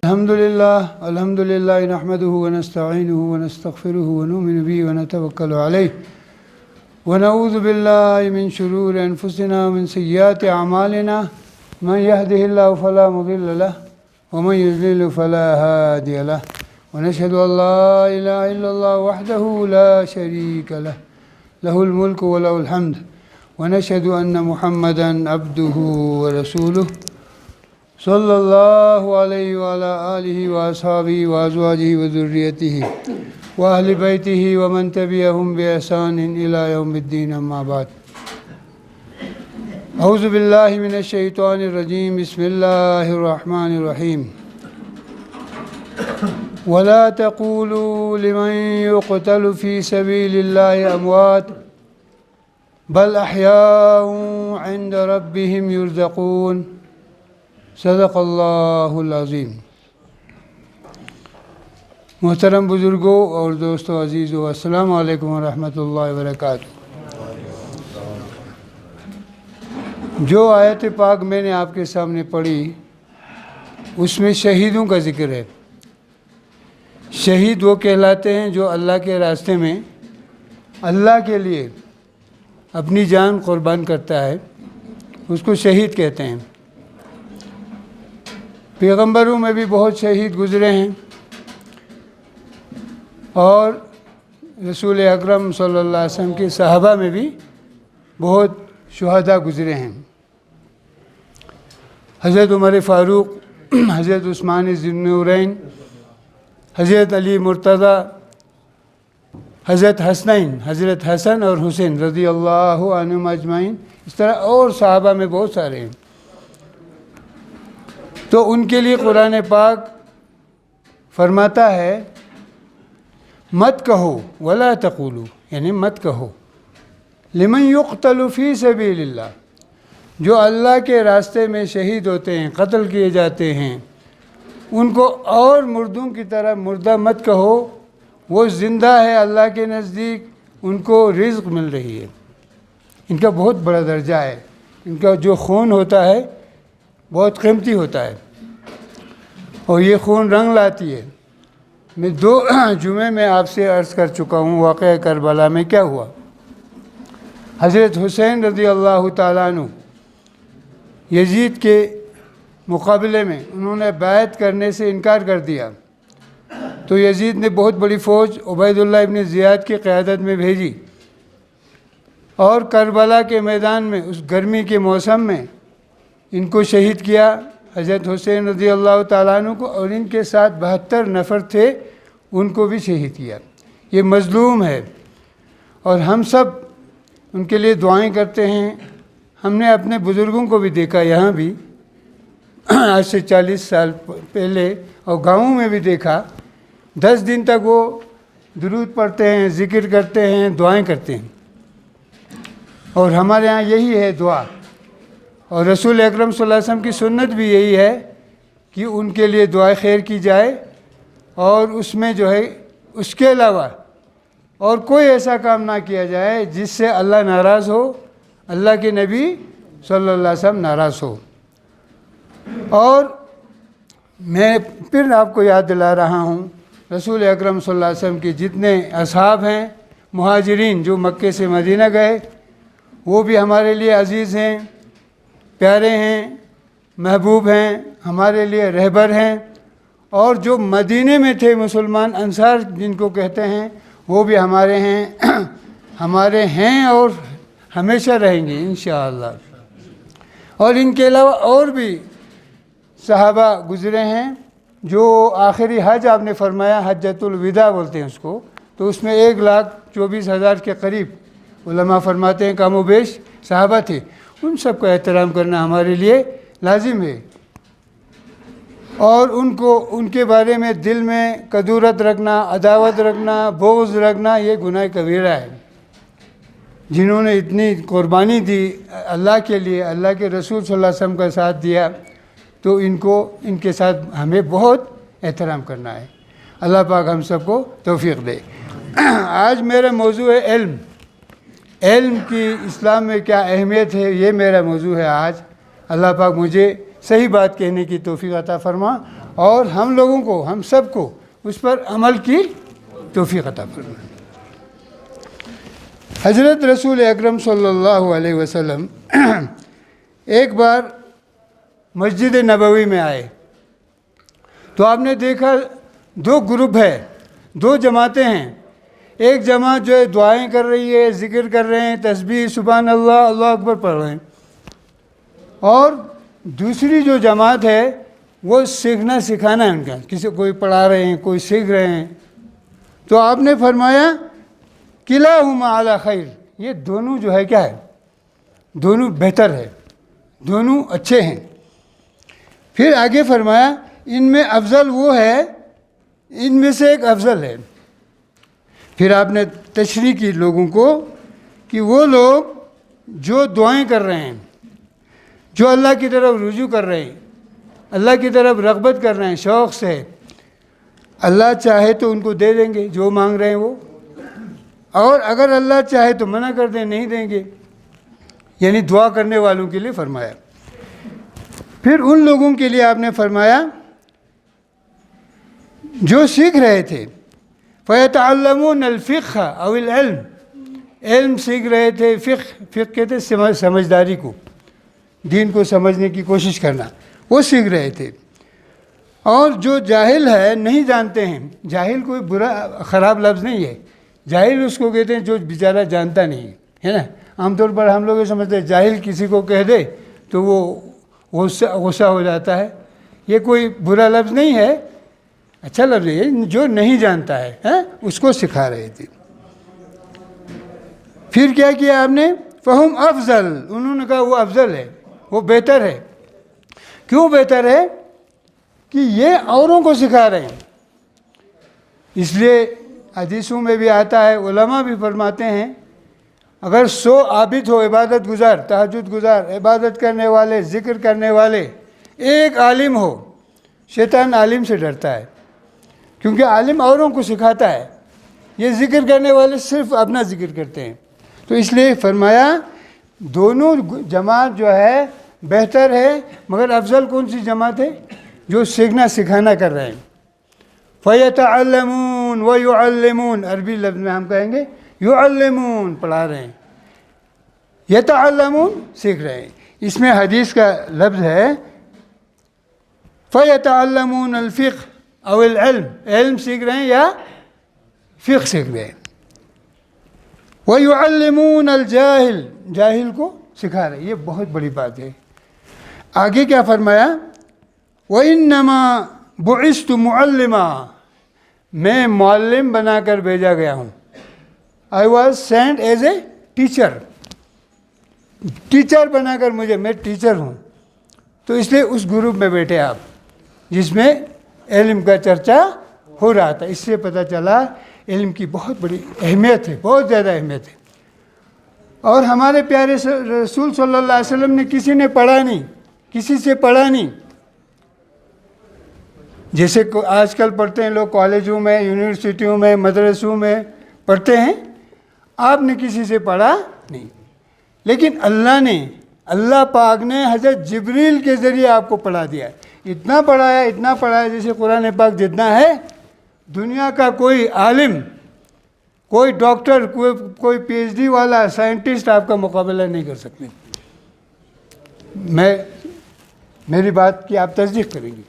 الحمد لله نحمده ونستعينه ونستغفره ونؤمن به ونتوكل عليه ونعوذ بالله من شرور أنفسنا ومن سيئات أعمالنا من يهده الله فلا مضل له ومن يضلل فلا هادي له ونشهد أن لا إله إلا الله وحده لا شريك له له الملك وله الحمد ونشهد أن محمدا عبده ورسوله صلی اللہ علیہ وعلى آلہ وأصحابہ وأزواجہ وذریتہ وأہل بیتہ ومن تبعہم بإحسان إلی یوم الدین اما بعد اعوذ باللہ من الشیطان الرجیم بسم اللہ الرحمن الرحیم ولا تقولوا لمن يقتل في سبيل الله أموات بل أحياء عند ربهم يرزقون صدق اللہ العظیم۔ محترم بزرگوں اور دوستو عزیزو، السلام علیکم ورحمۃ اللہ وبرکاتہ۔ جو آیت پاک میں نے آپ کے سامنے پڑھی اس میں شہیدوں کا ذکر ہے۔ شہید وہ کہلاتے ہیں جو اللہ کے راستے میں اللہ کے لیے اپنی جان قربان کرتا ہے، اس کو شہید کہتے ہیں۔ پیغمبروں میں بھی بہت شہید گزرے ہیں اور رسول اکرم صلی اللہ علیہ وسلم کے صحابہ میں بھی بہت شہداء گزرے ہیں۔ حضرت عمر فاروق، حضرت عثمان ذی النورین، حضرت علی مرتضی، حضرت حسنین، حضرت حسن اور حسین رضی اللہ عنہم اجمعین، اس طرح اور صحابہ میں بہت سارے ہیں۔ تو ان کے لیے قرآن پاک فرماتا ہے مت کہو ولا تقولو، یعنی مت کہو لمن یقتل فی سبیل اللہ، جو اللہ کے راستے میں شہید ہوتے ہیں، قتل کیے جاتے ہیں، ان کو اور مردوں کی طرح مردہ مت کہو، وہ زندہ ہے اللہ کے نزدیک، ان کو رزق مل رہی ہے۔ ان کا بہت بڑا درجہ ہے، ان کا جو خون ہوتا ہے بہت قیمتی ہوتا ہے اور یہ خون رنگ لاتی ہے۔ میں 2 جمعے میں آپ سے عرض کر چکا ہوں واقعہ کربلا میں کیا ہوا۔ حضرت حسین رضی اللہ تعالیٰ عنہ یزید کے مقابلے میں انہوں نے بیعت کرنے سے انکار کر دیا، تو یزید نے بہت بڑی فوج عبید اللہ ابن زیاد کی قیادت میں بھیجی اور کربلا کے میدان میں اس گرمی کے موسم میں ان کو شہید کیا، حضرت حسین رضی اللہ تعالیٰ عنہ کو، اور ان کے ساتھ 72 نفر تھے، ان کو بھی شہید کیا۔ یہ مظلوم ہے اور ہم سب ان کے لیے دعائیں کرتے ہیں۔ ہم نے اپنے بزرگوں کو بھی دیکھا یہاں بھی آج سے 40 سال پہلے، اور گاؤں میں بھی دیکھا، 10 دن تک وہ درود پڑھتے ہیں، ذکر کرتے ہیں، دعائیں کرتے ہیں، اور ہمارے ہاں یہی ہے دعا، اور رسول اکرم صلی اللہ علیہ وسلم کی سنت بھی یہی ہے کہ ان کے لیے دعائے خیر کی جائے، اور اس میں جو ہے اس کے علاوہ اور کوئی ایسا کام نہ کیا جائے جس سے اللہ ناراض ہو، اللہ کے نبی صلی اللہ علیہ وسلم ناراض ہو۔ اور میں پھر آپ کو یاد دلا رہا ہوں، رسول اکرم صلی اللہ علیہ وسلم کے جتنے اصحاب ہیں مہاجرین جو مکے سے مدینہ گئے، وہ بھی ہمارے لیے عزیز ہیں، پیارے ہیں، محبوب ہیں، ہمارے لیے رہبر ہیں، اور جو مدینے میں تھے مسلمان انصار جن کو کہتے ہیں، وہ بھی ہمارے ہیں، ہمارے ہیں اور ہمیشہ رہیں گے انشاءاللہ۔ اور ان کے علاوہ اور بھی صحابہ گزرے ہیں، جو آخری حج آپ نے فرمایا، حجۃ الوداع بولتے ہیں اس کو، تو اس میں 1,24,000 کے قریب علماء فرماتے ہیں کم و بیش صحابہ تھے۔ ان سب کا احترام کرنا ہمارے لیے لازم ہے، اور ان کے بارے میں دل میں کدورت رکھنا، عداوت رکھنا، بغض رکھنا، یہ گناہ کبیرہ ہے۔ جنہوں نے اتنی قربانی دی اللہ کے لیے، اللہ کے رسول صلی اللہ علیہ وسلم کا ساتھ دیا، تو ان کے ساتھ ہمیں بہت احترام کرنا ہے۔ اللہ پاک ہم سب کو توفیق دے۔ آج میرا موضوع ہے علم۔ علم کی اسلام میں کیا اہمیت ہے، یہ میرا موضوع ہے آج۔ اللہ پاک مجھے صحیح بات کہنے کی توفیق عطا فرما اور ہم لوگوں کو، ہم سب کو اس پر عمل کی توفیق عطا فرمائے۔ حضرت رسول اکرم صلی اللہ علیہ وسلم ایک بار مسجد نبوی میں آئے تو آپ نے دیکھا دو گروپ ہے، دو جماعتیں ہیں۔ ایک جماعت جو ہے دعائیں کر رہی ہے، ذکر کر رہے ہیں، تسبیح سبحان اللہ اللہ اکبر پڑھ رہے ہیں، اور دوسری جو جماعت ہے وہ سیکھنا سکھانا ہے ان کا، کسی کوئی پڑھا رہے ہیں، کوئی سیکھ رہے ہیں۔ تو آپ نے فرمایا کلاہما علی خیر، یہ دونوں جو ہے کیا ہے، دونوں بہتر ہے، دونوں اچھے ہیں۔ پھر آگے فرمایا ان میں افضل وہ ہے، ان میں سے ایک افضل ہے۔ پھر آپ نے تشریح کی لوگوں کو کہ وہ لوگ جو دعائیں کر رہے ہیں، جو اللہ کی طرف رجوع کر رہے ہیں، اللہ کی طرف رغبت کر رہے ہیں شوق سے، اللہ چاہے تو ان کو دے دیں گے جو مانگ رہے ہیں وہ، اور اگر اللہ چاہے تو منع کر دیں، نہیں دیں گے، یعنی دعا کرنے والوں کے لیے فرمایا۔ پھر ان لوگوں کے لیے آپ نے فرمایا جو سیکھ رہے تھے، فَيَتَعَلَّمُونَ الْفِقْهَ أَوِ الْعِلْمِ، علم سیکھ رہے تھے، فقہ کہتے ہیں سمجھداری کو، دین کو سمجھنے کی کوشش کرنا، وہ سیکھ رہے تھے۔ اور جو جاہل ہے، نہیں جانتے ہیں، جاہل کوئی برا خراب لفظ نہیں ہے، جاہل اس کو کہتے ہیں جو بیچارہ جانتا نہیں ہے نا۔ عام طور پر ہم لوگ یہ سمجھتے ہیں جاہل کسی کو کہہ دے تو وہ غصہ ہو جاتا ہے، یہ کوئی برا لفظ نہیں ہے، اچھا لفظ ہے، جو نہیں جانتا ہے اس کو سکھا رہے تھے۔ پھر کیا کیا آپ نے، فہم افضل، انہوں نے کہا وہ افضل ہے، وہ بہتر ہے۔ کیوں بہتر ہے؟ کہ یہ اوروں کو سکھا رہے ہیں۔ اس لیے حدیثوں میں بھی آتا ہے، علماء بھی فرماتے ہیں اگر 100 عابد ہو، عبادت گزار، تہجد گزار، عبادت کرنے والے، ذکر کرنے والے، ایک عالم ہو، شیطان عالم سے ڈرتا ہے، کیونکہ عالم اوروں کو سکھاتا ہے، یہ ذکر کرنے والے صرف اپنا ذکر کرتے ہیں۔ تو اس لیے فرمایا دونوں جماعت جو ہے بہتر ہے، مگر افضل کون سی جماعت ہے؟ جو سیکھنا سکھانا کر رہے ہیں۔ فَيَتَعَلَّمُونَ وَيُعَلِّمُونَ، عربی لفظ میں ہم کہیں گے یعلمون، پڑھا رہے ہیں، یتعلمون سیکھ رہے ہیں۔ اس میں حدیث کا لفظ ہے فَيَتَعَلَّمُونَ الْفِقْهَ أَوِ الْعِلْمِ، علم سیکھ رہے ہیں یا فقہ سیکھ رہے ہیں۔ وَيُعَلِّمُونَ الْجَاهِلِ، جاہل کو سکھا رہے ہیں، یہ بہت بڑی بات ہے۔ آگے کیا فرمایا، وَإِنَّمَا بُعِثْتُ مُعَلِّمًا، میں معلم بنا کر بھیجا گیا ہوں۔ I was sent as a teacher، teacher بنا کر میں ٹیچر ہوں۔ تو اس لیے اس گروپ میں بیٹھے آپ جس میں علم کا چرچا ہو رہا تھا، اس سے پتہ چلا علم کی بہت بڑی اہمیت ہے، بہت زیادہ اہمیت ہے۔ اور ہمارے پیارے رسول صلی اللہ علیہ وسلم نے کسی نے پڑھا نہیں، کسی سے پڑھا نہیں، جیسے آج کل پڑھتے ہیں لوگ کالجوں میں، یونیورسٹیوں میں، مدرسوں میں پڑھتے ہیں، آپ نے کسی سے پڑھا نہیں، لیکن اللہ پاک نے حضرت جبریل کے ذریعے آپ کو پڑھا دیا ہے۔ اتنا پڑھایا جیسے قرآن پاک جتنا ہے، دنیا کا کوئی عالم، کوئی ڈاکٹر، کوئی پی ایچ ڈی والا سائنٹسٹ آپ کا مقابلہ نہیں کر سکتے۔ میری بات کی آپ تصدیق کریں گے۔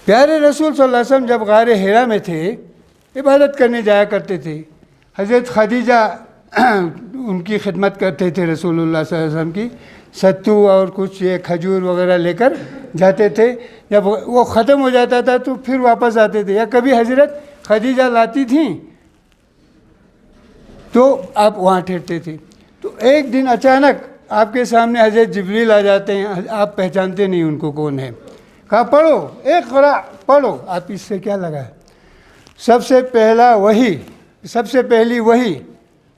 پیارے رسول صلی اللہ علیہ وسلم جب غار حرا میں تھے، عبادت کرنے جایا کرتے تھے، حضرت خدیجہ ان کی خدمت کرتے تھے رسول اللہ صلی اللہ علیہ وسلم کی، ستو اور کچھ یہ کھجور وغیرہ لے کر جاتے تھے، جب وہ ختم ہو جاتا تھا تو پھر واپس آتے تھے، یا کبھی حضرت خدیجہ لاتی تھیں تو آپ وہاں ٹھہرتے تھے۔ تو ایک دن اچانک آپ کے سامنے حضرت جبریل آ جاتے ہیں، آپ پہچانتے نہیں ان کو کون ہے، کہا پڑھو، اقرا پڑھو۔ آپ اس سے کیا لگا ہے؟ سب سے پہلا وحی، سب سے پہلی وحی،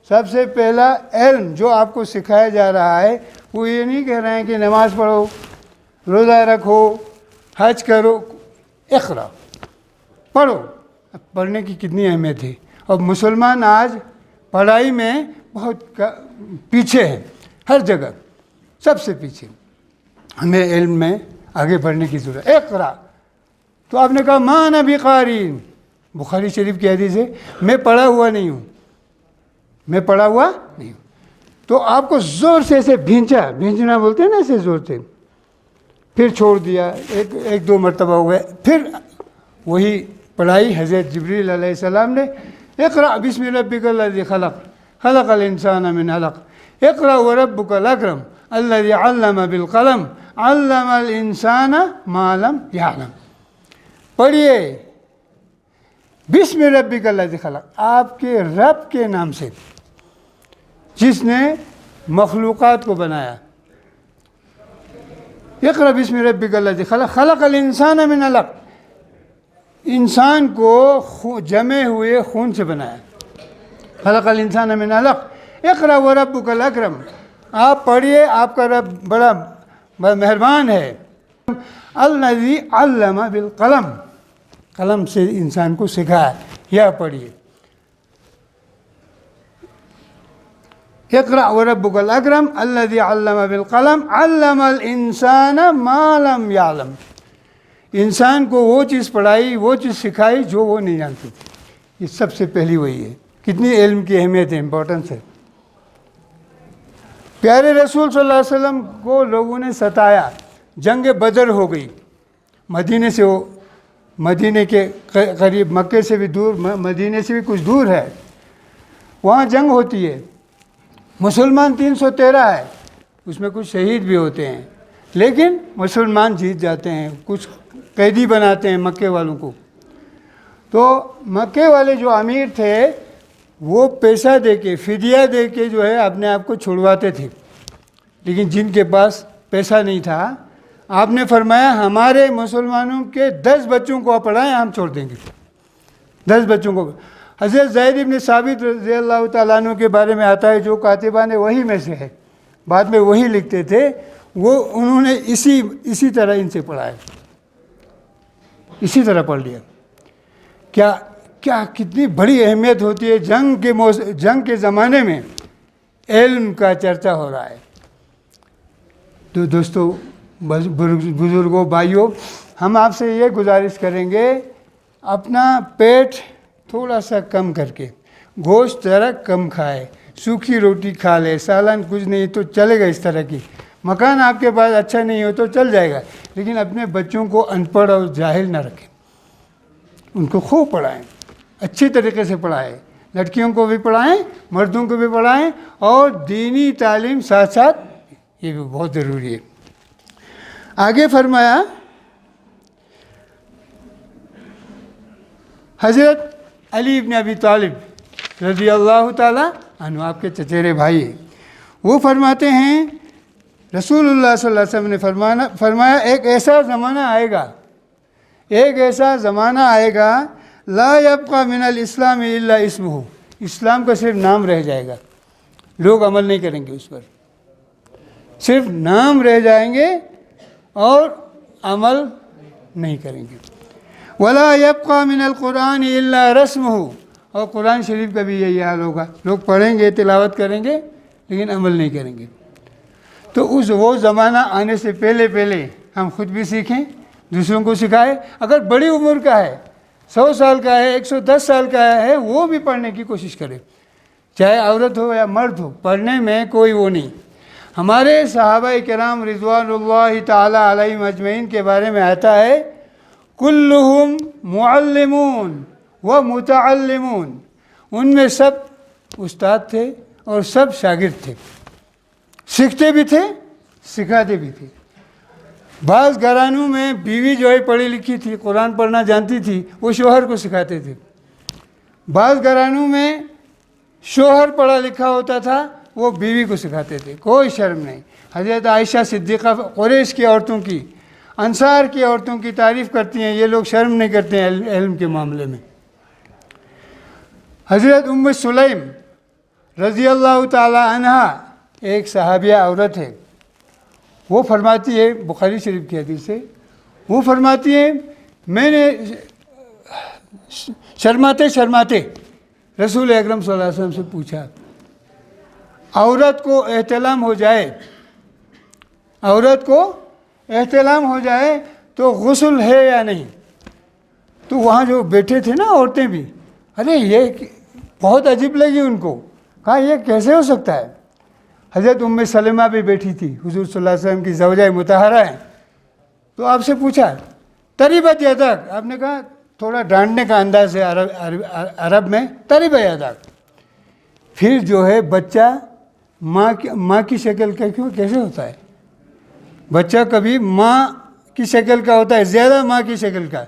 سب سے پہلا علم جو آپ کو سکھایا جا رہا ہے، وہ یہ نہیں کہہ رہے ہیں کہ نماز پڑھو، روزہ رکھو، حج کرو، اقرا پڑھو۔ اب پڑھنے کی کتنی اہمیت ہے، اور مسلمان آج پڑھائی میں بہت پیچھے ہیں، ہر جگہ سب سے پیچھے۔ ہمیں علم میں آگے بڑھنے کی ضرورت ہے۔ اقرا تو آپ نے کہا ما انا بقارئ، بخاری شریف کی حدیث ہے، میں پڑھا ہوا نہیں ہوں، میں پڑھا ہوا نہیں ہوں۔ تو آپ کو زور سے ایسے بھینچنا بولتے ہیں نا، ایسے زور سے، پھر چھوڑ دیا، ایک دو مرتبہ ہو گئے، پھر وہی پڑھائی حضرت جبریل علیہ السلام نے، اقرأ بسم ربک الذی خلق خلق الانسان من علق اقرأ وربک الاکرم الذی علم بالقلم علم الانسان ما لم یعلم۔ پڑھیے بسم ربک الذی خلق، آپ کے رب کے نام سے جس نے مخلوقات کو بنایا۔ اقرأ بسم ربک الذی خلق خلق الانسان من علق، انسان کو جمے ہوئے خون سے بنایا۔ خلق الانسان من علق اقرأ وربک الاکرم، آپ پڑھیے، آپ کا رب بڑا مہربان ہے۔ الذی علم بالقلم، قلم سے انسان کو سکھایا، یا پڑھیے اقرأ وربک الاکرم الذی علم بالقلم علم الانسان ما لم یعلم، انسان کو وہ چیز پڑھائی، وہ چیز سکھائی جو وہ نہیں جانتی تھی۔ یہ سب سے پہلی وہی ہے۔ کتنی علم کی اہمیت ہے، امپورٹنس ہے۔ پیارے رسول صلی اللہ علیہ وسلم کو لوگوں نے ستایا، جنگ بدر ہو گئی، مدینے کے قریب، مکے سے بھی دور، مدینے سے بھی کچھ دور ہے، وہاں جنگ ہوتی ہے۔ مسلمان 313 ہے، اس میں کچھ شہید بھی ہوتے ہیں، لیکن مسلمان جیت جاتے ہیں، کچھ قیدی بناتے ہیں مکے والوں کو۔ تو مکے والے جو امیر تھے وہ پیسہ دے کے، فدیہ دے کے جو ہے اپنے آپ کو چھڑواتے تھے، لیکن جن کے پاس پیسہ نہیں تھا، آپ نے فرمایا ہمارے مسلمانوں کے 10 بچوں کو آپ پڑھائیں، ہم چھوڑ دیں گے 10 بچوں کو۔ حضرت زید بن ثابت رضی اللہ تعالیٰ عنہ کے بارے میں آتا ہے، جو کاتبان وحی میں سے ہے، بعد میں وہی لکھتے تھے، انہوں نے اسی طرح ان سے پڑھایا، اسی طرح پڑھ لیا۔ کیا کتنی بڑی اہمیت ہوتی ہے، جنگ کے زمانے میں علم کا چرچا ہو رہا ہے۔ تو دوستو، بزرگوں، بھائیوں، ہم آپ سے یہ گزارش کریں گے، اپنا پیٹ تھوڑا سا کم کر کے، گوشت ذرا کم کھائے، سوکھی روٹی کھا لے، سالن کچھ نہیں تو چلے گا، اس طرح کی مکان آپ کے پاس اچھا نہیں ہو تو چل جائے گا، لیکن اپنے بچوں کو ان پڑھ اور جاہل نہ رکھیں، ان کو خوب پڑھائیں، اچھی طریقے سے پڑھائیں، لڑکیوں کو بھی پڑھائیں، مردوں کو بھی پڑھائیں، اور دینی تعلیم ساتھ ساتھ، یہ بھی بہت ضروری ہے۔ آگے فرمایا، حضرت علی بن ابی طالب رضی اللہ تعالیٰ عنہ، آپ کے چچیرے بھائی ہیں، وہ فرماتے ہیں رسول اللہ صلی اللہ علیہ وسلم نے فرمایا ایک ایسا زمانہ آئے گا لا یبقى من الاسلام الا اسمہ، اسلام کا صرف نام رہ جائے گا، لوگ عمل نہیں کریں گے اس پر، صرف نام رہ جائیں گے اور عمل نہیں کریں گے۔ ولا يبقى من القرآن الا رسمہ، اور قرآن شریف کا بھی یہی حال ہوگا، لوگ پڑھیں گے، تلاوت کریں گے، لیکن عمل نہیں کریں گے۔ تو وہ زمانہ آنے سے پہلے ہم خود بھی سیکھیں، دوسروں کو سکھائیں۔ اگر بڑی عمر کا ہے، 100 سال کا ہے، 110 سال کا ہے، وہ بھی پڑھنے کی کوشش کرے، چاہے عورت ہو یا مرد ہو، پڑھنے میں کوئی وہ نہیں۔ ہمارے صحابہ کرام رضوان اللہ تعالی علیہم اجمعین کے بارے میں آتا ہے، کلہم معلمون و متعلمون، ان میں سب استاد تھے اور سب شاگرد تھے، سیکھتے بھی تھے، سکھاتے بھی تھے۔ بعض گھرانوں میں بیوی جو ہے پڑھی لکھی تھی، قرآن پڑھنا جانتی تھی، وہ شوہر کو سکھاتے تھے۔ بعض گھرانوں میں شوہر پڑھا لکھا ہوتا تھا، وہ بیوی کو سکھاتے تھے، کوئی شرم نہیں۔ حضرت عائشہ صدیقہ قریش کی عورتوں کی، انصار کی عورتوں کی تعریف کرتی ہیں، یہ لوگ شرم نہیں کرتے ہیں علم کے معاملے میں۔ حضرت ام سلیم رضی اللہ تعالی عنہ ایک صحابیہ عورت ہے، وہ فرماتی ہے، بخاری شریف کی حدیث ہے، وہ فرماتی ہے میں نے شرماتے رسول اکرم صلی اللہ علیہ وسلم سے پوچھا، عورت کو احتلام ہو جائے تو غسل ہے یا نہیں؟ تو وہاں جو بیٹھے تھے نا عورتیں بھی، ارے یہ بہت عجیب لگی ان کو، کہا یہ کیسے ہو سکتا ہے؟ حضرت ام سلمہ بھی بیٹھی تھی، حضور صلی اللہ علیہ وسلم کی زوجہ مطہرہ ہیں، تو آپ سے پوچھا تریبت یدک، آپ نے کہا تھوڑا ڈانٹنے کا انداز ہے عرب میں، تریبت یدک. پھر جو ہے بچہ ماں کی شکل کا کیسے ہوتا ہے؟ بچہ کبھی ماں کی شکل کا ہوتا ہے، زیادہ ماں کی شکل کا،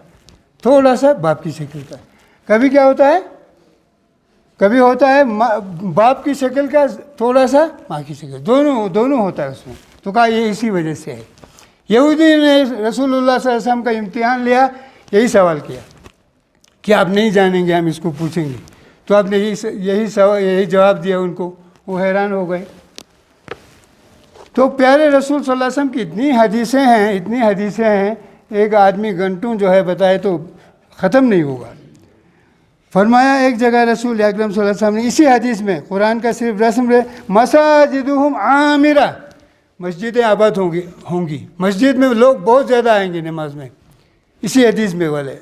تھوڑا سا باپ کی شکل کا. کبھی کیا ہوتا ہے؟ کبھی ہوتا ہے باپ کی شکل کا، تھوڑا سا ماں کی شکل، دونوں ہوتا ہے اس میں. تو کہا یہ اسی وجہ سے ہے. یہودی نے رسول اللہ صلی اللہ علیہ وسلم کا امتحان لیا، یہی سوال کیا کہ آپ نہیں جانیں گے، ہم اس کو پوچھیں گے. تو آپ نے یہی جواب دیا ان کو، وہ حیران ہو گئے. تو پیارے رسول صلی اللہ علیہ وسلم کی اتنی حدیثیں ہیں، ایک آدمی گھنٹوں جو ہے بتائے تو ختم نہیں ہوگا. فرمایا ایک جگہ رسول اکرم صلی اللہ علیہ وسلم نے اسی حدیث میں، قرآن کا صرف رسم ہے، مساجدہم عامرہ، مسجدیں آباد ہوں گی، مسجد میں لوگ بہت زیادہ آئیں گے نماز میں، اسی حدیث میں والے.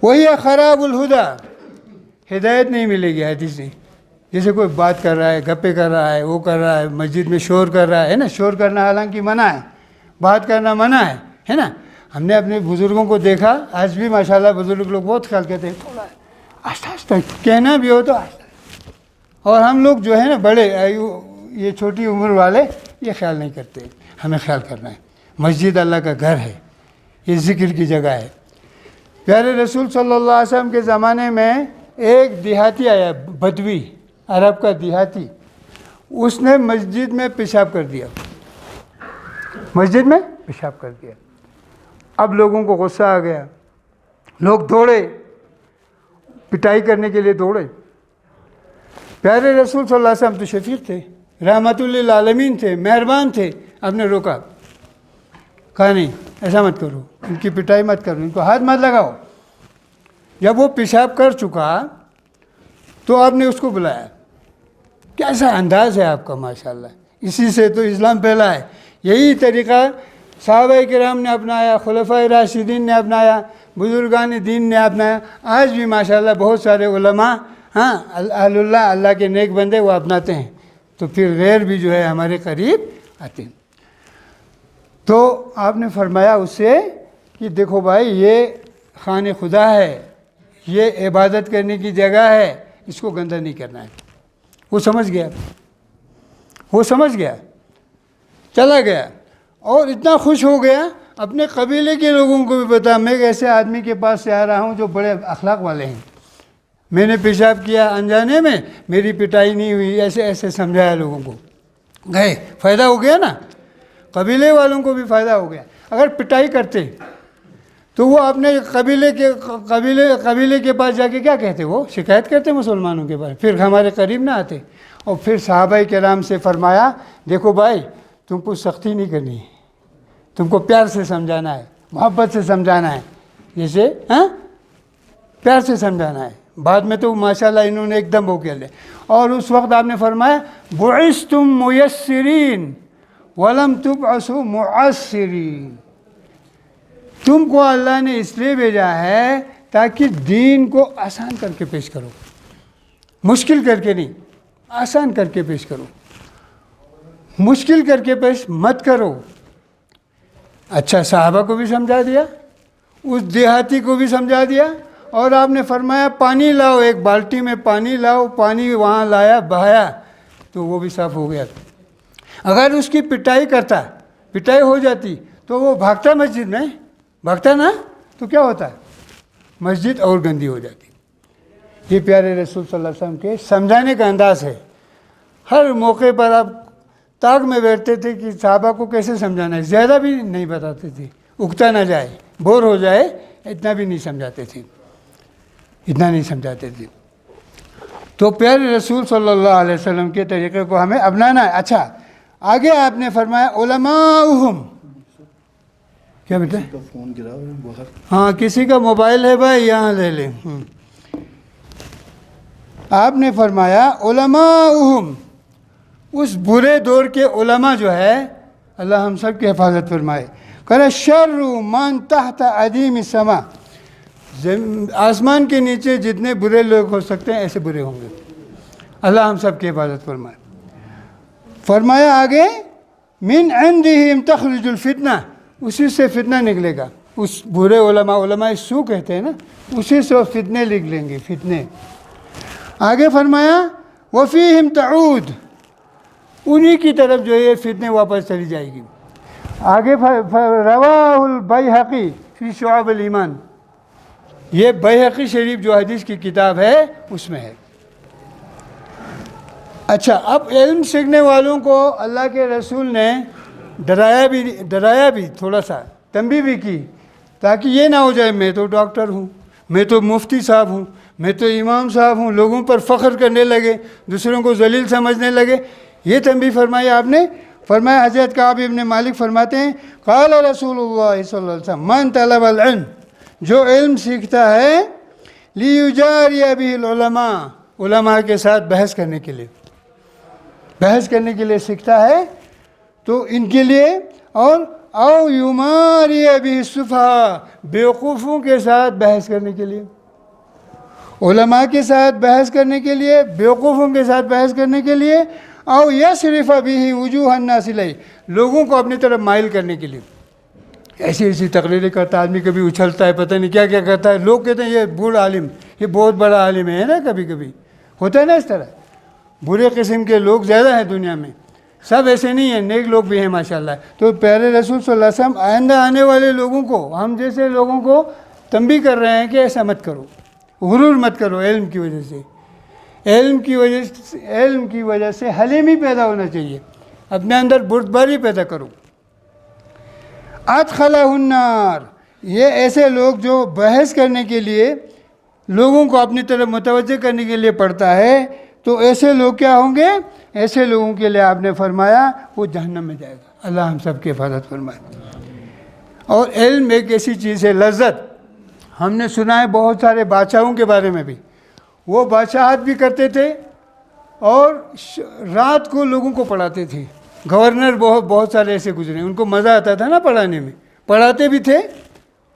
وہی خراب الہدا، ہدایت نہیں ملے گی حدیث میں. جیسے کوئی بات کر رہا ہے، گپے کر رہا ہے، وہ کر رہا ہے، مسجد میں شور کر رہا ہے نا. شور کرنا حالانکہ منع ہے، بات کرنا منع ہے نا. ہم نے اپنے بزرگوں کو دیکھا، آج بھی ماشاءاللہ بزرگ لوگ بہت خیال کرتے ہیں، تھوڑا آہستہ آہستہ کہنا بھی ہو تو آہستہ. اور ہم لوگ جو ہے نا بڑے، یہ چھوٹی عمر والے یہ خیال نہیں کرتے. ہمیں خیال کرنا ہے، مسجد اللہ کا گھر ہے، یہ ذکر کی جگہ ہے. پیارے رسول صلی اللہ علیہ وسلم کے زمانے میں ایک دیہاتی آیا، بدوی، عرب کا دیہاتی، اس نے مسجد میں پیشاب کر دیا، مسجد میں پیشاب کر دیا. اب لوگوں کو غصہ آ گیا، لوگ دوڑے، پٹائی کرنے کے لیے دوڑے. پیارے رسول صلی اللہ علیہ وسلم تو شفیق تھے، رحمت للعالمین تھے، مہربان تھے. آپ نے روکا، کہا نہیں ایسا مت کرو، ان کی پٹائی مت کرو، ان کو ہاتھ مت لگاؤ. جب وہ پیشاب کر چکا تو آپ نے اس کو بلایا. کیسا انداز ہے آپ کا ماشاءاللہ، اسی سے تو اسلام پھیلا ہے. یہی طریقہ صحابہ کرام نے اپنایا، خلفائے راشدین نے اپنایا، بزرگان دین نے اپنایا. آج بھی ماشاءاللہ بہت سارے علماء، اہل اللہ کے نیک بندے وہ اپناتے ہیں، تو پھر غیر بھی جو ہے ہمارے قریب آتے ہیں. تو آپ نے فرمایا اس سے کہ دیکھو بھائی، یہ خانہ خدا ہے، یہ عبادت کرنے کی جگہ ہے، اس کو گندہ نہیں کرنا ہے. وہ سمجھ گیا، چلا گیا. اور اتنا خوش ہو گیا، اپنے قبیلے کے لوگوں کو بھی بتا، میں ایک ایسے آدمی کے پاس سے آ رہا ہوں جو بڑے اخلاق والے ہیں، میں نے پیشاب کیا انجانے میں، میری پٹائی نہیں ہوئی، ایسے سمجھایا لوگوں کو. گئے، فائدہ ہو گیا نا، قبیلے والوں کو بھی فائدہ ہو گیا. اگر پٹائی کرتے تو وہ اپنے قبیلے کے پاس جا کے کیا کہتے؟ وہ شکایت کرتے مسلمانوں کے پاس، پھر ہمارے قریب نہ آتے. اور پھر صحابہ کرام سے فرمایا، دیکھو بھائی، تم کو سختی نہیں کرنی ہے، تم کو پیار سے سمجھانا ہے، محبت سے سمجھانا ہے، جیسے پیار سے سمجھانا ہے. بعد میں تو ماشاءاللہ انہوں نے ایک دم ہو کے لے. اور اس وقت آپ نے فرمایا، بعثتم میسرین ولم تبعثوا معسرین، تم کو اللہ نے اس لیے بھیجا ہے تاکہ دین کو آسان کر کے پیش کرو، مشکل کر کے نہیں، آسان کر کے پیش کرو، مشکل کر کے پیش مت کرو. اچھا، صحابہ کو بھی سمجھا دیا، اس دیہاتی کو بھی سمجھا دیا. اور آپ نے فرمایا پانی لاؤ، ایک بالٹی میں پانی لاؤ. پانی وہاں لایا، بہایا تو وہ بھی صاف ہو گیا. اگر اس کی پٹائی ہو جاتی تو وہ بھاگتا مسجد میں، بھاگتا نا، تو کیا ہوتا ہے؟ مسجد اور گندی ہو جاتی. یہ پیارے رسول صلی اللہ علیہ وسلم کے سمجھانے کا انداز ہے. ہر موقع پر آپ تاک میں بیٹھتے تھے کہ صحابہ کو کیسے سمجھانا ہے. زیادہ بھی نہیں بتاتے تھے، اکتا نہ جائے، بور ہو جائے، اتنا بھی نہیں سمجھاتے تھے، تو پیارے رسول صلی اللہ علیہ وسلم کے طریقے کو ہمیں اپنانا ہے. اچھا، آگے آپ نے فرمایا علماؤہم. کیا بیٹا؟ فون گرا باہر. ہاں، کسی کا موبائل ہے بھائی، یہاں لے لیں. آپ نے فرمایا علماؤہم، اس برے دور کے علماء جو ہے، اللہ ہم سب کی حفاظت فرمائے. کہ شر من تحت عدیم السماء، آسمان کے نیچے جتنے برے لوگ ہو سکتے ہیں ایسے برے ہوں گے۔ اللہ ہم سب کی حفاظت فرمائے۔ فرمایا آگے من عندہم تخرج الفتنہ، اسی سے فتنہ نکلے گا، اس برے علماء سو کہتے ہیں نا، اسی سے فتنے نکلیں گے، فتنے۔ آگے فرمایا وفیہم تعود، انہی کی طرف جو یہ فتنے واپس چلی جائے گی۔ آگے رواہ البیہقی فی شعب الایمان، یہ بیہقی شریف جو حدیث کی کتاب ہے اس میں ہے۔ اچھا، اب علم سیکھنے والوں کو اللہ کے رسول نے ڈرایا بھی تھوڑا سا، تنبیہ بھی کی، تاکہ یہ نہ ہو جائے میں تو ڈاکٹر ہوں، میں تو مفتی صاحب ہوں، میں تو امام صاحب ہوں، لوگوں پر فخر کرنے لگے، دوسروں کو ذلیل سمجھنے لگے۔ یہ تنبیہ فرمائی آپ نے۔ فرمایا حضرت کعب ابن مالک فرماتے ہیں قال رسول اللہ صلی اللہ علیہ وسلم من طلب العلم، جو علم سیکھتا ہے لیجاری بہ العلماء، علماء کے ساتھ بحث کرنے کے لیے سیکھتا ہے تو ان کے لیے، اور او یماری بہ السفہاء، بیوقوفوں کے ساتھ بحث کرنے کے لیے، علماء کے ساتھ بحث کرنے کے لیے، بیوقوفوں کے ساتھ بحث کرنے کے لیے، او یصرف بہ وجوہ الناس الیہ، لوگوں کو اپنی طرف مائل کرنے کے لیے۔ ایسی تقریریں کرتا آدمی، کبھی اچھلتا ہے، پتہ نہیں کیا کیا کرتا ہے، لوگ کہتے ہیں یہ بوڑھا عالم، یہ بہت بڑا عالم ہے نا، کبھی کبھی ہوتا ہے نا اس طرح۔ برے قسم کے لوگ زیادہ ہیں دنیا میں، سب ایسے نہیں ہیں، نیک لوگ بھی ہیں ماشاءاللہ۔ تو پیارے رسول صلی اللہ علیہ وسلم آئندہ آنے والے لوگوں کو، ہم جیسے لوگوں کو تنبیہ کر رہے ہیں کہ ایسا مت کرو، غرور مت کرو علم کی وجہ سے۔ علم کی وجہ سے حلیمی پیدا ہونا چاہیے، اپنے اندر بردباری پیدا کرو۔ ادخلہ النار، یہ ایسے لوگ جو بحث کرنے کے لیے لوگوں کو اپنی طرف متوجہ کرنے کے لیے پڑھتا ہے، تو ایسے لوگ کیا ہوں گے؟ ایسے لوگوں کے لیے آپ نے فرمایا وہ جہنم میں جائے گا۔ اللہ ہم سب کی حفاظت فرمائے۔ اور علم ایک ایسی چیز ہے، لذت، ہم نے سنا ہے بہت سارے بادشاہوں کے بارے میں بھی، وہ بادشاہت بھی کرتے تھے اور رات کو لوگوں کو پڑھاتے تھے۔ گورنر بہت سارے ایسے گزرے، ان کو مزہ آتا تھا نا پڑھانے میں، پڑھاتے بھی تھے،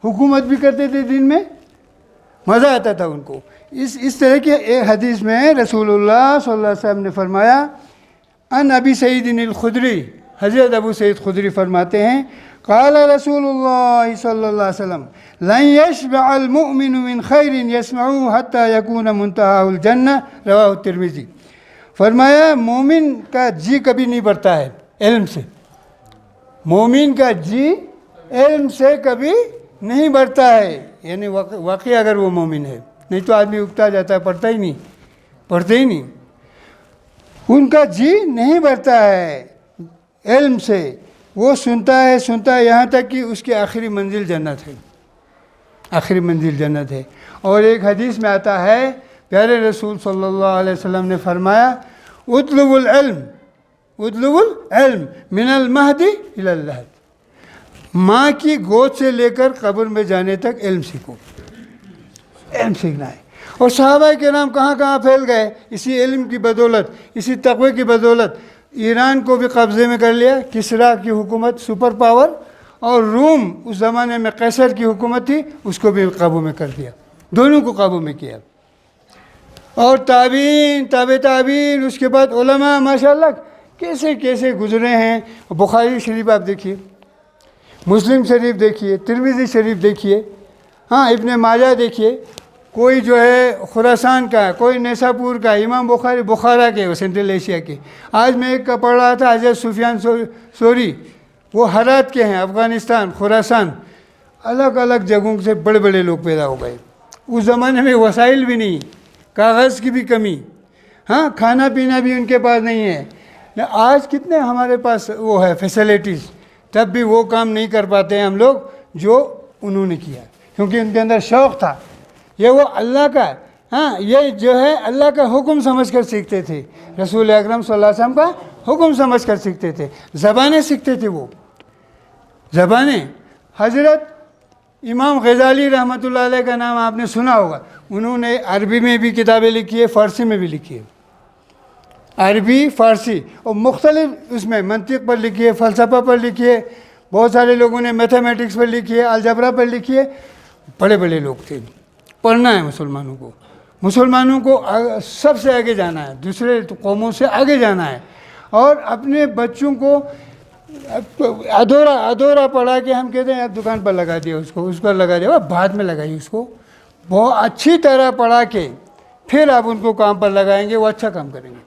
حکومت بھی کرتے تھے، دن میں مزہ آتا تھا ان کو۔ اس طرح کی ایک حدیث میں رسول اللہ صلی اللہ علیہ وسلم نے فرمایا، ان ابی سعید الخدری، حضرت ابو سعید خدری فرماتے ہیں قال رسول اللہ صلی اللہ علیہ وسلم لن يشبع المؤمن من خیر يسمعه حتى يكون منتهى الجنہ، رواہ الترمذی۔ فرمایا مومن کا جی کبھی نہیں بڑھتا ہے علم سے، مومن کا جی علم سے کبھی نہیں بڑھتا ہے، یعنی واقعی اگر وہ مومن ہے، نہیں تو آدمی اگتا جاتا ہے، پڑھتے ہی نہیں۔ ان کا جی نہیں بڑھتا ہے علم سے، وہ سنتا ہے یہاں تک کہ اس کی آخری منزل جنت ہے۔ اور ایک حدیث میں آتا ہے، پیارے رسول صلی اللہ علیہ وسلم نے فرمایا اطلب العلم من المہد الی اللحد، ماں کی گود سے لے کر قبر میں جانے تک علم سیکھو، علم سیکھنا ہے۔ اور صحابہ کرام کہاں پھیل گئے اسی علم کی بدولت، اسی تقوی کی بدولت۔ ایران کو بھی قبضے میں کر لیا، کسریٰ کی حکومت سپر پاور، اور روم اس زمانے میں قیصر کی حکومت تھی، اس کو بھی قابو میں کر دیا، دونوں کو قابو میں کیا۔ اور تابعین، تابعین، اس کے بعد علماء ماشاءاللہ کیسے گزرے ہیں۔ بخاری شریف آپ دیکھیے، مسلم شریف دیکھیے، ترمذی شریف دیکھیے، ابن ماجہ دیکھیے، کوئی جو ہے خراسان کا، کوئی نیساپور کا، امام بخارا کے، سینٹرل ایشیا کے۔ آج میں ایک کا پڑھ رہا تھا، حضرت سفیان ثوری، وہ ہرات کے ہیں، افغانستان، خراسان، الگ جگہوں سے بڑے لوگ پیدا ہو گئے۔ اس زمانے میں وسائل بھی نہیں، کاغذ کی بھی کمی، کھانا پینا بھی ان کے پاس نہیں ہے۔ آج کتنے ہمارے پاس وہ ہے فیسلٹیز، تب بھی وہ کام نہیں کر پاتے ہیں ہم لوگ جو انہوں نے کیا، کیونکہ ان کے اندر شوق تھا۔ یہ وہ اللہ کا، یہ جو ہے اللہ کا حکم سمجھ کر سیکھتے تھے، رسول اکرم صلی اللہ علیہ وسلم کا حکم سمجھ کر سیکھتے تھے، زبانیں سیکھتے تھے، وہ زبانیں۔ حضرت امام غزالی رحمۃ اللہ علیہ کا نام آپ نے سنا ہوگا، انہوں نے عربی میں بھی کتابیں لکھی ہے، فارسی میں بھی لکھی ہے، عربی فارسی، اور مختلف اس میں منطق پر لکھی ہے، فلسفہ پر لکھی ہے، بہت سارے لوگوں نے میتھمیٹکس پر لکھی ہے، الجبرا پر لکھی ہے، بڑے لوگ تھے۔ پڑھنا ہے مسلمانوں کو سب سے آگے جانا ہے، دوسرے قوموں سے آگے جانا ہے، اور اپنے بچوں کو ادھورا پڑھا کے ہم کہتے ہیں یار دکان پر لگا دیا اس پر لگا دیا، بعد میں لگائیے اس کو، بہت اچھی طرح پڑھا کے پھر آپ ان کو کام پر لگائیں گے، وہ اچھا کام کریں گے۔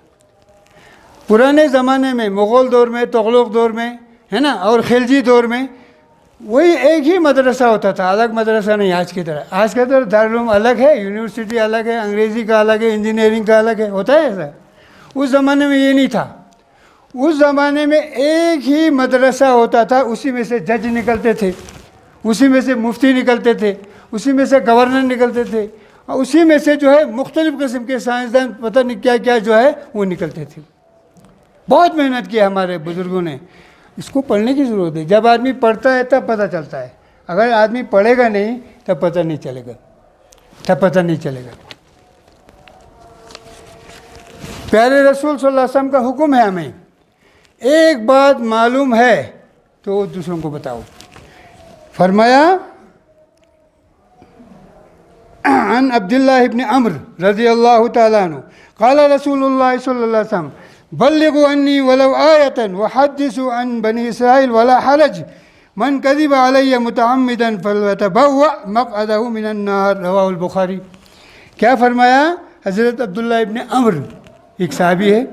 پرانے زمانے میں مغول دور میں، تغلق دور میں ہے نا، اور خلجی دور میں وہی ایک ہی مدرسہ ہوتا تھا، الگ مدرسہ نہیں آج کی طرح۔ آج کی طرح دارالعلوم الگ ہے، یونیورسٹی الگ ہے، انگریزی کا الگ ہے، انجینئرنگ کا الگ ہے، ہوتا ہے ایسا؟ اس زمانے میں یہ نہیں تھا۔ اس زمانے میں ایک ہی مدرسہ ہوتا تھا، اسی میں سے جج نکلتے تھے، اسی میں سے مفتی نکلتے تھے، اسی میں سے گورنر نکلتے تھے، اور اسی میں سے جو ہے مختلف قسم کے سائنسدان پتہ نہیں کیا کیا جو ہے وہ نکلتے تھے۔ بہت محنت کی ہمارے بزرگوں نے۔ اس کو پڑھنے کی ضرورت ہے، جب آدمی پڑھتا ہے تب پتہ چلتا ہے، اگر آدمی پڑھے گا نہیں تب پتہ نہیں چلے گا۔ پیارے رسول صلی اللہ علیہ وسلم کا حکم ہے ہمیں، ایک بات معلوم ہے تو وہ دوسروں کو بتاؤ۔ فرمایا عن عبداللہ ابن عمرو رضی اللہ تعالیٰ عنہ قال رسول اللہ صلی اللہ علیہ وسلم بلغوا عنی ولو آیۃ وحدثوا عن بنی اسرائیل ولا حرج من کذب علی متعمدا فلیتبوأ مقعدہ من النار، رواہ البخاری۔ کیا فرمایا؟ حضرت عبداللہ ابن عمرو ایک صحابی ہے،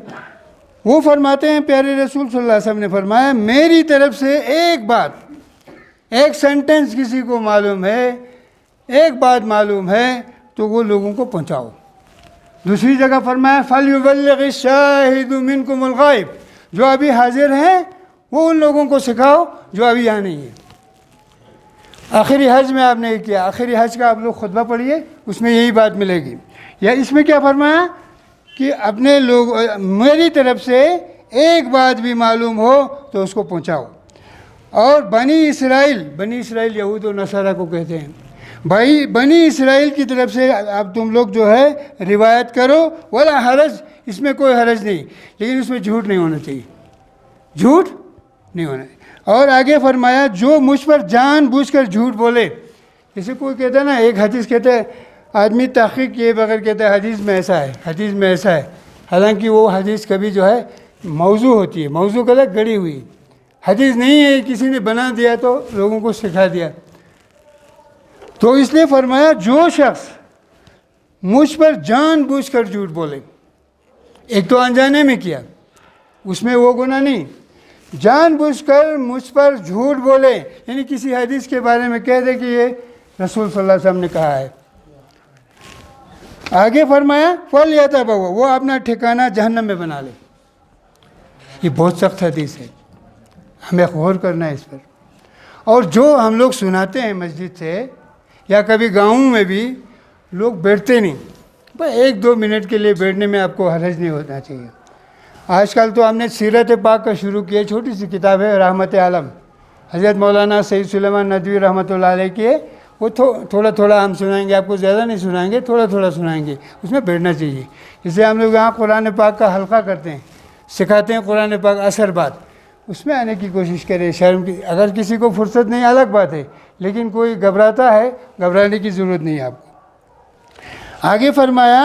وہ فرماتے ہیں پیارے رسول صلی اللہ علیہ وسلم نے فرمایا میری طرف سے ایک بات، ایک سینٹنس کسی کو معلوم ہے، ایک بات معلوم ہے تو وہ لوگوں کو پہنچاؤ۔ دوسری جگہ فرمایا فَلْيُبَلِّغِ الشَّاهِدُ مِنْكُمُ الْغَائِبَ، جو ابھی حاضر ہیں وہ ان لوگوں کو سکھاؤ جو ابھی یہاں نہیں ہے۔ آخری حج میں آپ نے کیا، آخری حج کا آپ لوگ خطبہ پڑھیے، اس میں یہی بات ملے گی۔ یا اس میں کیا فرمایا کہ اپنے لوگ میری طرف سے ایک بات بھی معلوم ہو تو اس کو پہنچاؤ۔ اور بنی اسرائیل یہود و نصارہ کو کہتے ہیں، بھائی بنی اسرائیل کی طرف سے اب تم لوگ جو ہے روایت کرو، ولا حرج، اس میں کوئی حرج نہیں، لیکن اس میں جھوٹ نہیں ہونا چاہیے، جھوٹ نہیں ہونا چاہیے۔ اور آگے فرمایا جو مجھ پر جان بوجھ کر جھوٹ بولے، جیسے کوئی کہتا ہے نا، ایک حدیث کہتا ہے آدمی تحقیق کیے بغیر کہتا ہے حدیث میں ایسا ہے، حدیث میں ایسا ہے، حالانکہ وہ حدیث کبھی جو ہے موضوع ہوتی ہے، موضوع غلط گڑی ہوئی حدیث نہیں ہے، کسی نے بنا دیا تو لوگوں کو سکھا دیا۔ تو اس لیے فرمایا جو شخص مجھ پر جان بوجھ کر جھوٹ بولے، ایک تو انجانے میں کیا، اس میں وہ گناہ نہیں، جان بوجھ کر مجھ پر جھوٹ بولے، یعنی کسی حدیث کے بارے میں کہہ دے کہ یہ رسول صلی اللہ علیہ وسلم نے کہا ہے۔ آگے فرمایا فَلْيَتَبَوَّأْ، وہ اپنا ٹھکانہ جہنم میں بنا لے۔ یہ بہت سخت حدیث ہے، ہمیں غور کرنا ہے اس پر۔ اور جو ہم لوگ سناتے ہیں مسجد سے یا کبھی گاؤں میں بھی، لوگ بیٹھتے نہیں، بس 1-2 منٹ کے لیے بیٹھنے میں آپ کو حرج نہیں ہونا چاہیے۔ آج کل تو ہم نے سیرت پاک کا شروع کیا، چھوٹی سی کتاب ہے رحمت عالم، حضرت مولانا سید سلیمان ندوی رحمۃ اللہ علیہ کی ہے، وہ تھوڑا تھوڑا ہم سنائیں گے، آپ کو زیادہ نہیں سنائیں گے، تھوڑا تھوڑا سنائیں گے، اس میں بیٹھنا چاہیے۔ جیسے ہم لوگ یہاں قرآن پاک کا حلقہ کرتے ہیں، سکھاتے ہیں قرآن پاک اثر بات، اس میں آنے کی کوشش کریں، شرم کی، اگر کسی کو فرصت نہیں الگ بات ہے، لیکن کوئی گھبراتا ہے، گھبرانے کی ضرورت نہیں ہے آپ کو۔ آگے فرمایا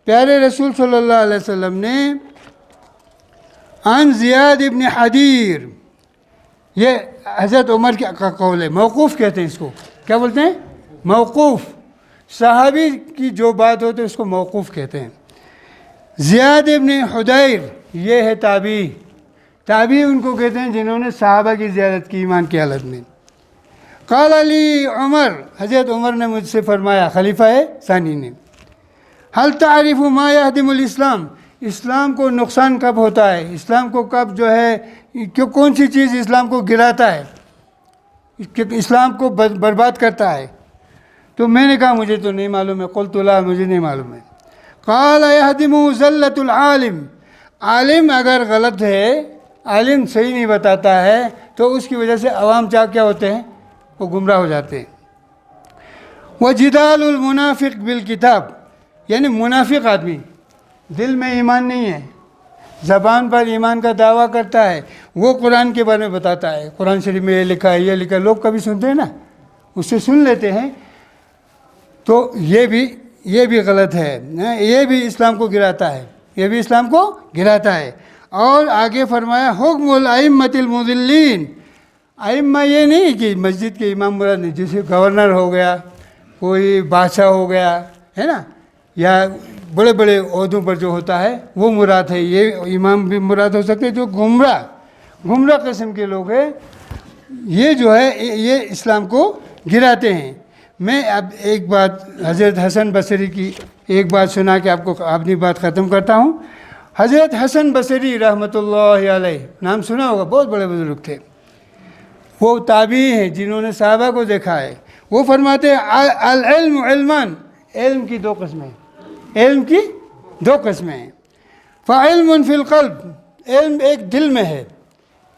پیارے رسول صلی اللہ علیہ وسلم نے عن زیاد ابن حدیر، یہ حضرت عمر کا قول ہے، موقوف کہتے ہیں اس کو، کیا بولتے ہیں؟ موقوف، صحابی کی جو بات ہوتی ہے اس کو موقوف کہتے ہیں۔ زیاد ابن حدیر یہ ہے تابعی ان کو کہتے ہیں جنہوں نے صحابہ کی زیارت کی ایمان کی حالت میں۔ قال علی عمر، حضرت عمر نے مجھ سے فرمایا، خلیفہ ثانی نے، هل تعرف ما يهدم الاسلام، اسلام کو نقصان کب ہوتا ہے، اسلام کو کب جو ہے کون سی چیز اسلام کو گراتا ہے، اسلام کو برباد کرتا ہے؟ تو میں نے کہا مجھے تو نہیں معلوم ہے، قلت لا، مجھے نہیں معلوم ہے۔ قال يهدم زلة العالم، عالم اگر غلط ہے، عالم صحیح نہیں بتاتا ہے تو اس کی وجہ سے عوام کیا ہوتے ہیں، وہ گمراہ ہو جاتے ہیں۔ وجدال المنافق بالکتاب، یعنی منافق آدمی، دل میں ایمان نہیں ہے، زبان پر ایمان کا دعویٰ کرتا ہے، وہ قرآن کے بارے میں بتاتا ہے، قرآن شریف میں یہ لکھا ہے، یہ لکھا ہے، لوگ کبھی سنتے ہیں نا، اس سے سن لیتے ہیں، تو یہ بھی غلط ہے، یہ بھی اسلام کو گراتا ہے، یہ بھی اسلام کو گراتا ہے۔ اور آگے فرمایا حکم الائمۃ المضلین، ائمہ یہ نہیں کہ مسجد کے امام مراد نہیں، جیسے گورنر ہو گیا، کوئی بادشاہ ہو گیا ہے نا، یا بڑے بڑے عہدوں پر جو ہوتا ہے وہ مراد ہے۔ یہ امام بھی مراد ہو سکتے جو گمراہ قسم کے لوگ ہیں، یہ جو ہے یہ اسلام کو گراتے ہیں۔ میں اب ایک بات حضرت حسن بصری کی ایک بات سنا کے آپ کو اپنی بات ختم کرتا ہوں۔ حضرت حسن بصری رحمۃ اللہ علیہ، نام سنا ہوگا، بہت بڑے بزرگ تھے، وہ تابعی ہیں جنہوں نے صحابہ کو دیکھا ہے۔ وہ فرماتے ہیں العلم علمان، علم کی دو قسمیں، علم کی دو قسمیں ہیں۔ فعلم فی القلب، علم ایک دل میں ہے،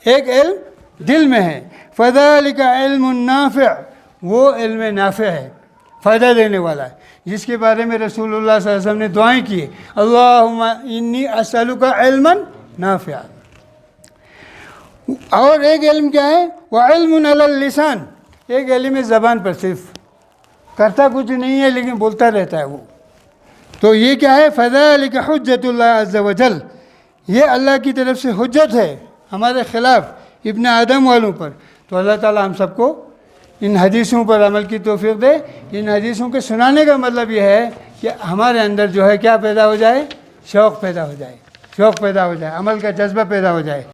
ایک علم دل میں ہے۔ فذلک علم نافع، وہ علم نافع ہے، فائدہ دینے والا ہے، جس کے بارے میں رسول اللہ صلی اللہ علیہ وسلم نے دعائیں کی ہیں، اللہم انی اسألک علما نافعا۔ اور ایک علم کیا ہے؟ وعلم علی اللسان، ایک علم زبان پر، صرف کرتا کچھ نہیں ہے لیکن بولتا رہتا ہے وہ، تو یہ کیا ہے؟ فذلک حجت اللہ عز وجل، یہ اللہ کی طرف سے حجت ہے ہمارے خلاف، ابن آدم والوں پر۔ تو اللہ تعالیٰ ہم سب کو ان حدیثوں پر عمل کی توفیق دے۔ ان حدیثوں کے سنانے کا مطلب یہ ہے کہ ہمارے اندر جو ہے کیا پیدا ہو جائے؟ شوق پیدا ہو جائے، شوق پیدا ہو جائے، عمل کا جذبہ پیدا ہو جائے۔